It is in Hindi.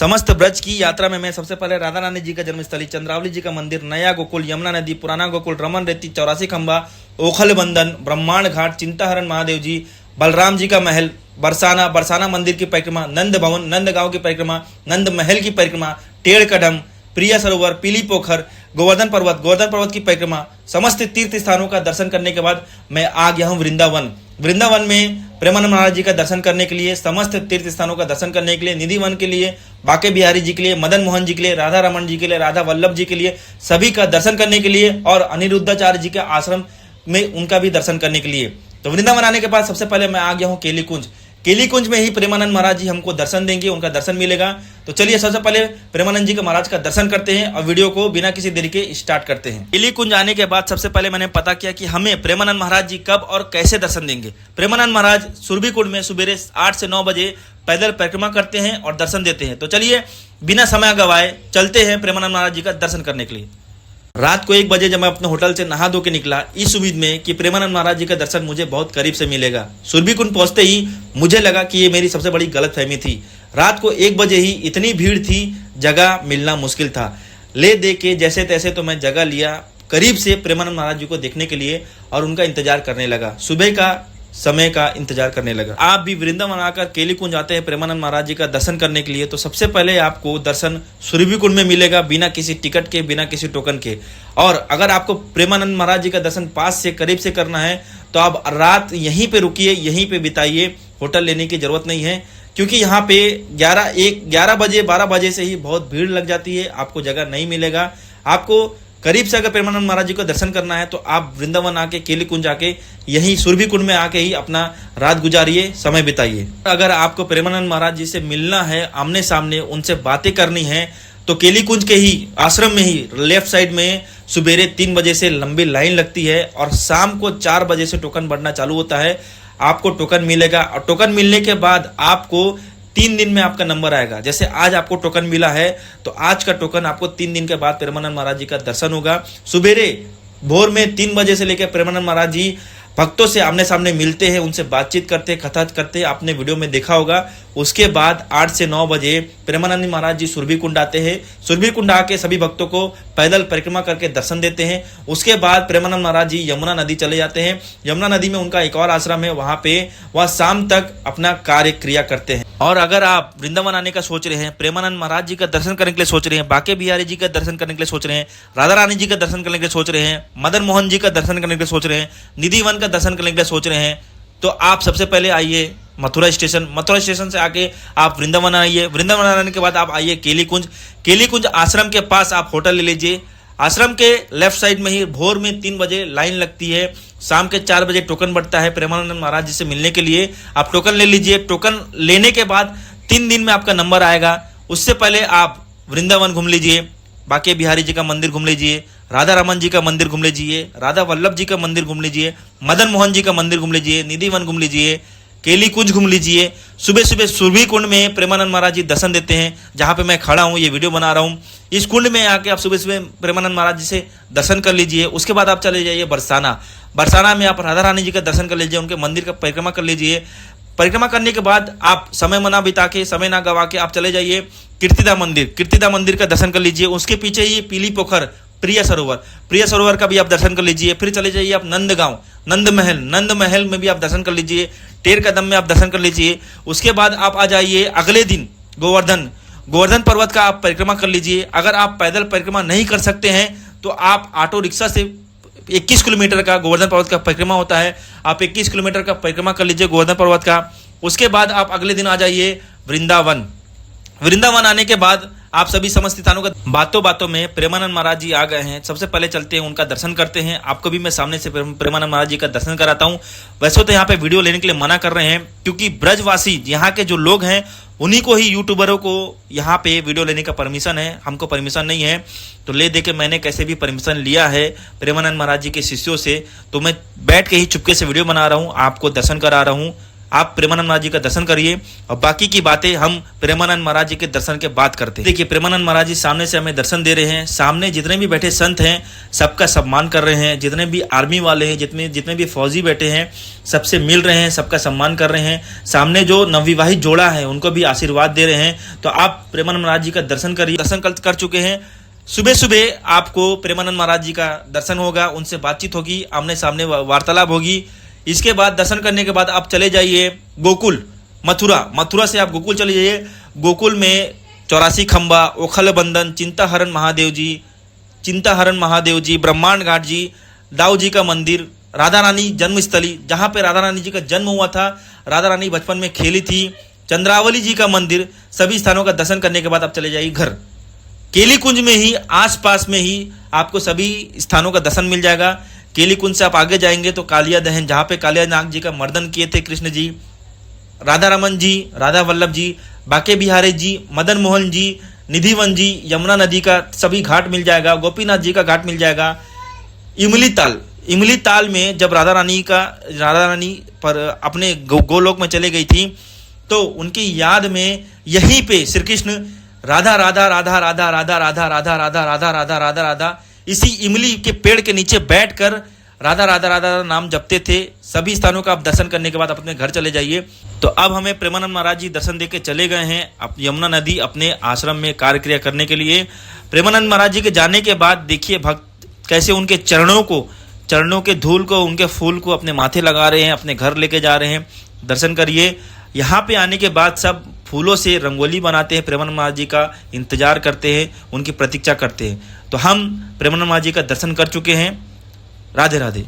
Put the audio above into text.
समस्त ब्रज की यात्रा में मैं सबसे पहले राधा रानी जी का जन्मस्थली, चंद्रावली जी का मंदिर, नया गोकुल, यमुना नदी, पुराना गोकुल, रमन रेती, 84 खंबा, ओखल बंधन, ब्रह्मांड घाट, चिंताहरण महादेव जी, बलराम जी का महल, बरसाना मंदिर की परिक्रमा, नंद भवन, नंद गांव की परिक्रमा, नंद महल की परिक्रमा, टेढ़ कदम, प्रिया सरोवर, पीली पोखर, गोवर्धन पर्वत की परिक्रमा, समस्त तीर्थ स्थानों का दर्शन करने के बाद मैं आ गया हूँ वृंदावन में प्रेमानंद महाराज जी का दर्शन करने के लिए, समस्त तीर्थ स्थानों का दर्शन करने के लिए, निधि वन के लिए, बाके बिहारी जी के लिए, मदन मोहन जी के लिए, राधा रमन जी के लिए, राधा वल्लभ जी के लिए, सभी का दर्शन करने के लिए और अनिरुद्धाचार्य जी के आश्रम में उनका भी दर्शन करने के लिए। तो वृंदावन आने के बाद सबसे पहले मैं आ गया हूँ केली कुंज में ही प्रेमानंद महाराज जी हमको दर्शन देंगे, उनका दर्शन मिलेगा। तो चलिए सबसे पहले प्रेमानंद जी के महाराज का दर्शन करते हैं और वीडियो को बिना किसी देरी के स्टार्ट करते हैं। केली कुंज आने के बाद सबसे पहले मैंने पता किया कि हमें प्रेमानंद महाराज जी कब और कैसे दर्शन देंगे। प्रेमानंद महाराज सुरभि कुंड में सुबह 8 से 9 बजे पैदल परिक्रमा करते हैं और दर्शन देते हैं। तो चलिए बिना समय गवाए चलते हैं प्रेमानंद महाराज जी का दर्शन करने के लिए। रात को 1 बजे जब मैं अपने होटल से नहा धो के निकला, इस उम्मीद में कि प्रेमानंद महाराज जी का दर्शन मुझे बहुत करीब से मिलेगा। सुरभि कुंड पहुंचते ही मुझे लगा कि ये मेरी सबसे बड़ी गलतफहमी थी। रात को 1 बजे ही इतनी भीड़ थी, जगह मिलना मुश्किल था। ले दे के जैसे तैसे तो मैं जगह लिया करीब से प्रेमानंद महाराज जी को देखने के लिए और उनका इंतजार करने लगा। सुबह का समय का इंतजार करने लगा। आप भी वृंदावन आकर केली कुंज आते हैं प्रेमानंद महाराज जी का दर्शन करने के लिए, तो सबसे पहले आपको दर्शन सुरभि कुंड में मिलेगा, बिना किसी टिकट के, बिना किसी टोकन के। और अगर आपको प्रेमानंद महाराज जी का दर्शन पास से करीब से करना है तो आप रात यहीं पे रुकिए, यहीं पे बिताइए, होटल लेने की जरूरत नहीं है, क्योंकि यहाँ पे 11 बजे 12 बजे से ही बहुत भीड़ लग जाती है, आपको जगह नहीं मिलेगा। आपको करीब से अगर प्रेमानंद महाराज जी को दर्शन करना है तो आप वृंदावन आके केली कुंज आके यहीं सुरभि कुंड में आके ही अपना रात गुजारिए, समय बिताइए। अगर आपको प्रेमानंद महाराज जी से मिलना है, आमने सामने उनसे बातें करनी है, तो केली कुंज के ही आश्रम में ही लेफ्ट साइड में सुबेरे 3 बजे से लंबी लाइन लगती है और शाम को 4 बजे से टोकन बढ़ना चालू होता है। आपको टोकन मिलेगा और टोकन मिलने के बाद आपको 3 दिन में आपका नंबर आएगा। जैसे आज आपको टोकन मिला है तो आज का टोकन आपको 3 दिन के बाद प्रेमानंद महाराज जी का दर्शन होगा। सुबेरे भोर में 3 बजे से लेकर प्रेमानंद महाराज जी भक्तों से आमने सामने मिलते हैं, उनसे बातचीत करते, कथा करते, आपने वीडियो में देखा होगा। उसके बाद 8 से 9 बजे प्रेमानंद महाराज जी सुरभि कुंड आते हैं। सुरभि कुंड आके सभी भक्तों को पैदल परिक्रमा करके दर्शन देते हैं। उसके बाद प्रेमानंद महाराज जी यमुना नदी चले जाते हैं। यमुना नदी में उनका एक और आश्रम है, वहां पे वह शाम तक अपना कार्य क्रिया करते हैं। और अगर आप वृंदावन आने का सोच रहे हैं, प्रेमानंद महाराज जी का दर्शन करने के लिए सोच रहे हैं, बाके बिहारी जी का दर्शन करने के लिए सोच रहे हैं, राधा रानी जी का दर्शन करने के लिए सोच रहे हैं, मदन मोहन जी का दर्शन करने के लिए सोच रहे हैं, निधि वन का दर्शन करने के लिए सोच रहे हैं, तो आप सबसे पहले आइए मथुरा स्टेशन से आके आप वृंदावन आइए। वृंदावन आने के बाद आप आइए केली कुंज आश्रम के पास आप होटल ले लीजिए। आश्रम के लेफ्ट साइड में ही भोर में 3 बजे लाइन लगती है, शाम के 4 बजे टोकन बढ़ता है प्रेमानंद महाराज जी से मिलने के लिए। आप टोकन ले लीजिए। टोकन लेने के बाद 3 दिन में आपका नंबर आएगा। उससे पहले आप वृंदावन घूम लीजिए, बाके बिहारी जी का मंदिर घूम लीजिए, राधा रमन जी का मंदिर घूम लीजिए, राधा वल्लभ जी का मंदिर घूम लीजिए, मदन मोहन जी का मंदिर घूम लीजिए, निधि वन घूम लीजिए, केली कुंज घूम लीजिए। सुबह सुबह सुरभि कुंड में प्रेमानंद महाराज जी दर्शन देते हैं, जहां पे मैं खड़ा हूं, ये वीडियो बना रहा हूं। इस कुंड में आके आप सुबह सुबह प्रेमानंद महाराज जी से दर्शन कर लीजिए। उसके बाद आप चले जाइए बरसाना में आप राधा रानी जी का दर्शन कर लीजिए, उनके मंदिर का परिक्रमा कर लीजिए। परिक्रमा करने के बाद आप समय ना बिता के, समय ना गवा के आप चले जाइए कीर्तिदा मंदिर का दर्शन कर लीजिए। उसके पीछे ही पीली पोखर, प्रिया सरोवर का भी आप दर्शन कर लीजिए। फिर चले जाइए आप नंद महल में भी आप दर्शन कर लीजिए। टेढ़ कदम में आप दर्शन कर लीजिए। उसके बाद आप आ जाइए अगले दिन गोवर्धन पर्वत का आप परिक्रमा कर लीजिए। अगर आप पैदल परिक्रमा नहीं कर सकते हैं तो आप ऑटो रिक्शा से 21 किलोमीटर का गोवर्धन पर्वत का परिक्रमा होता है, आप 21 किलोमीटर का परिक्रमा कर लीजिए गोवर्धन पर्वत का। उसके बाद आप अगले दिन आ जाइए वृंदावन आने के बाद आप सभी समस्त स्थानों का बातों में प्रेमानंद महाराज जी आ गए हैं। सबसे पहले चलते हैं, उनका दर्शन करते हैं। आपको भी मैं सामने से प्रेमानंद महाराज जी का दर्शन कराता हूं। वैसे तो यहाँ पे वीडियो लेने के लिए मना कर रहे हैं, क्योंकि ब्रजवासी यहाँ के जो लोग हैं उन्हीं को ही, यूट्यूबरों को यहाँ पे वीडियो लेने का परमिशन है, हमको परमिशन नहीं है। तो ले दे के मैंने कैसे भी परमिशन लिया है प्रेमानंद महाराज जी के शिष्यों से, तो मैं बैठ के ही चुपके से वीडियो बना रहा हूँ, आपको दर्शन करा रहा हूँ। आप प्रेमानंद महाराज जी का दर्शन करिए और बाकी की बातें हम प्रेमानंद महाराज जी के दर्शन के बाद करते हैं। देखिए, प्रेमानंद महाराज जी सामने से हमें दर्शन दे रहे हैं। सामने जितने भी बैठे संत हैं सबका सम्मान कर रहे हैं। जितने भी आर्मी वाले हैं, जितने भी फौजी बैठे हैं, सबसे मिल रहे हैं, सबका सम्मान कर रहे हैं। सामने जो नवविवाहित जोड़ा है उनको भी आशीर्वाद दे रहे हैं। तो आप प्रेमानंद महाराज जी का दर्शन करिए। दर्शन कर चुके हैं। सुबह सुबह आपको प्रेमानंद महाराज जी का दर्शन होगा, उनसे बातचीत होगी, आमने सामने वार्तालाप होगी। इसके बाद दर्शन करने के बाद आप चले जाइए गोकुल, मथुरा से आप गोकुल चले जाइए। गोकुल में 84 खंबा, ओखल बंदन, चिंताहरण महादेव जी, ब्रह्मांड घाट जी, दाऊ जी का मंदिर, राधा रानी जन्मस्थली जहाँ पे राधा रानी जी का जन्म हुआ था, राधा रानी बचपन में खेली थी, चंद्रावली जी का मंदिर, सभी स्थानों का दर्शन करने के बाद आप चले जाइए घर। केली कुंज में ही आसपास में ही आपको सभी स्थानों का दर्शन मिल जाएगा। केली कुंज से आप आगे जाएंगे तो कालिया दहन, जहाँ पे कालिया नाग जी का मर्दन किए थे कृष्ण जी, राधा रमन जी, राधा वल्लभ जी, बाके बिहारी जी, मदन मोहन जी, निधिवन जी, यमुना नदी का सभी घाट मिल जाएगा, गोपीनाथ जी का घाट मिल जाएगा। इमली ताल में जब राधा रानी पर अपने गोलोक में चले गई थी तो उनकी याद में यहीं पे श्री कृष्ण राधा राधा राधा राधा राधा राधा राधा राधा राधा राधा राधा राधा इसी इमली के पेड़ के नीचे बैठकर राधा राधा राधा नाम जपते थे। सभी स्थानों का आप दर्शन करने के बाद अपने घर चले जाइए। तो अब हमें प्रेमानंद महाराज जी दर्शन देके चले गए हैं यमुना नदी अपने आश्रम में कार्य क्रिया करने के लिए। प्रेमानंद महाराज जी के जाने के बाद देखिए भक्त कैसे उनके चरणों के धूल को, उनके फूल को अपने माथे लगा रहे हैं, अपने घर लेके जा रहे हैं। दर्शन करिए। यहाँ पे आने के बाद सब फूलों से रंगोली बनाते हैं, प्रेमानंद महाराज जी का इंतजार करते हैं, उनकी प्रतीक्षा करते हैं। तो हम प्रेमानंद महाराज जी का दर्शन कर चुके हैं। राधे राधे।